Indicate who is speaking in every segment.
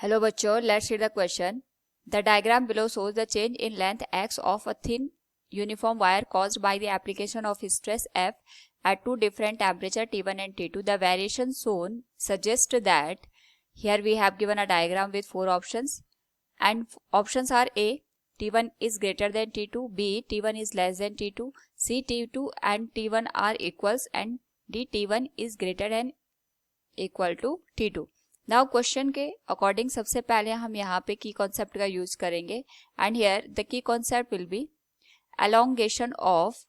Speaker 1: Hello बच्चों, let's read the question. The diagram below shows the change in length x of a thin uniform wire caused by the application of stress F at two different temperature T1 and T2. The variation shown suggests that here we have given a diagram with four options, and options are A, T1 is greater than T2, B, T1 is less than T2, C, T2 and T1 are equals, and D, T1 is greater than equal to T2. Now question के according सबसे पहले हम यहाँ पे की concept का use करेंगे, and here the key concept will be elongation of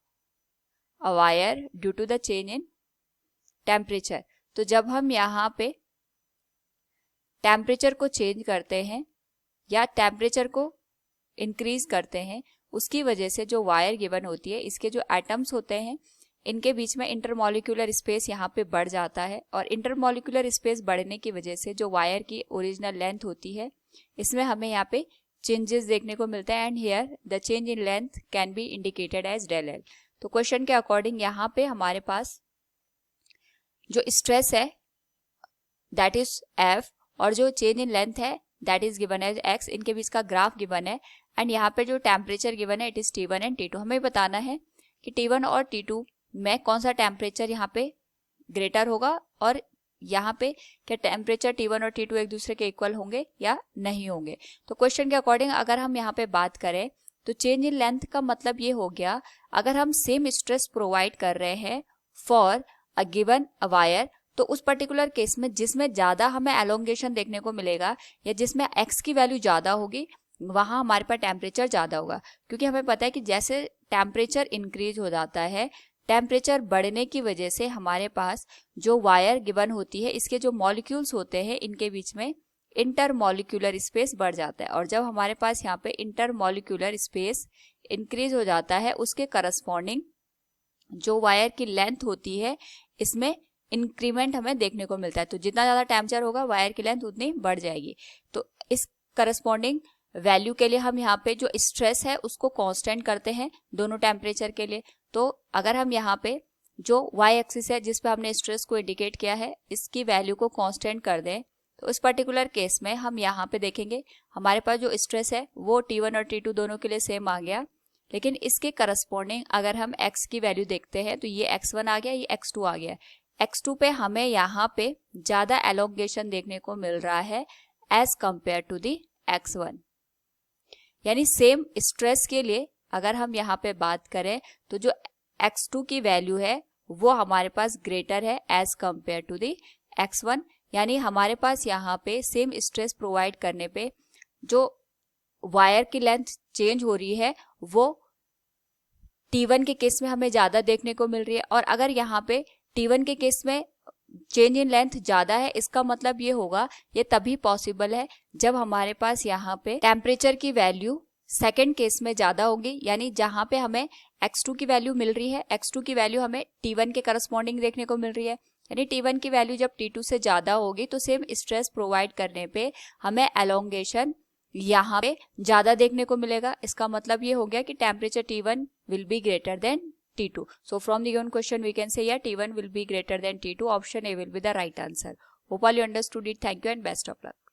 Speaker 1: a wire due to the change in temperature. तो जब हम यहाँ पे टेम्परेचर को चेंज करते हैं या टेम्परेचर को इंक्रीज करते हैं, उसकी वजह से जो वायर गिवन होती है, इसके जो एटम्स होते हैं इनके बीच में इंटरमॉलिक्यूलर स्पेस यहाँ पे बढ़ जाता है, और इंटरमॉलिक्यूलर स्पेस बढ़ने की वजह से जो वायर की ओरिजिनल लेंथ होती है इसमें हमें यहाँ पे चेंजेस देखने को मिलता है, and here the change in length can be indicated as del l. तो क्वेश्चन के अकॉर्डिंग यहाँ पे हमारे पास जो स्ट्रेस है दैट इज एफ और जो चेंज इन लेंथ है that is given as x, इनके बीच का ग्राफ गिवन है, एंड यहाँ पे जो टेम्परेचर गिवन है it is T1 and T2. हमें बताना है कि T1 और T2 में कौन सा टेम्परेचर यहाँ पे ग्रेटर होगा, और यहाँ पे क्या टेम्परेचर T1 और T2 एक दूसरे के इक्वल होंगे या नहीं होंगे. तो क्वेश्चन के अकॉर्डिंग अगर हम यहाँ पे बात करें तो चेंज इन लेंथ का मतलब ये हो गया, अगर हम सेम स्ट्रेस प्रोवाइड कर रहे हैं फॉर अ गिवन वायर, तो उस पर्टिकुलर केस में जिसमें ज्यादा हमें एलोंगेशन देखने को मिलेगा या जिसमें एक्स की वैल्यू ज्यादा होगी वहां हमारे पास टेम्परेचर ज्यादा होगा, क्योंकि हमें पता है कि जैसे टेम्परेचर इंक्रीज हो जाता है, टेम्परेचर बढ़ने की वजह से हमारे पास जो वायर गिवन होती है इसके जो मॉलिक्यूल्स होते हैं इनके बीच में इंटरमॉलिक्यूलर स्पेस बढ़ जाता है, और जब हमारे पास यहाँ पे इंटरमॉलिक्यूलर स्पेस इंक्रीज हो जाता है उसके करस्पॉन्डिंग जो वायर की लेंथ होती है इसमें इंक्रीमेंट हमें देखने को मिलता है. तो जितना ज्यादा टेम्परेचर होगा वायर की लेंथ उतनी बढ़ जाएगी. तो इस करस्पॉन्डिंग वैल्यू के लिए हम यहाँ पे जो स्ट्रेस है उसको कांस्टेंट करते हैं दोनों टेम्परेचर के लिए. तो अगर हम यहाँ पे जो y एक्सिस है जिस पे हमने स्ट्रेस को इंडिकेट किया है इसकी वैल्यू को कांस्टेंट कर दें, तो इस पर्टिकुलर केस में हम यहाँ पे देखेंगे हमारे पास जो स्ट्रेस है वो T1 और T2 दोनों के लिए सेम आ गया, लेकिन इसके करस्पॉन्डिंग अगर हम x की वैल्यू देखते हैं तो ये x1 आ गया, ये x2 आ गया. x2 पे हमें यहाँ पे ज्यादा एलोंगेशन देखने को मिल रहा है as compare to the x1. यानी सेम स्ट्रेस के लिए अगर हम यहाँ पे बात करें तो जो x2 की वैल्यू है वो हमारे पास ग्रेटर है as compare to the x1. यानी हमारे पास यहाँ पे सेम स्ट्रेस प्रोवाइड करने पे जो वायर की लेंथ चेंज हो रही है वो T1 के केस में हमें ज्यादा देखने को मिल रही है, और अगर यहाँ पे T1 के केस में चेंज इन लेंथ ज्यादा है इसका मतलब ये होगा ये तभी पॉसिबल है जब हमारे पास यहाँ पे टेम्परेचर की वैल्यू सेकेंड केस में ज्यादा होगी, यानी जहां पे हमें x2 की वैल्यू मिल रही है x2 की वैल्यू हमें T1 के करस्पॉन्डिंग देखने को मिल रही है, यानी T1 की वैल्यू जब T2 से ज्यादा होगी तो सेम स्ट्रेस प्रोवाइड करने पे हमें एलोंगेशन यहाँ पे ज्यादा देखने को मिलेगा. इसका मतलब ये हो गया कि temperature T1 will be greater than T2. So from the given question we can say yeah T1 will be greater than T2. Option A will be the right answer. Hope all you understood it. Thank you and best of luck.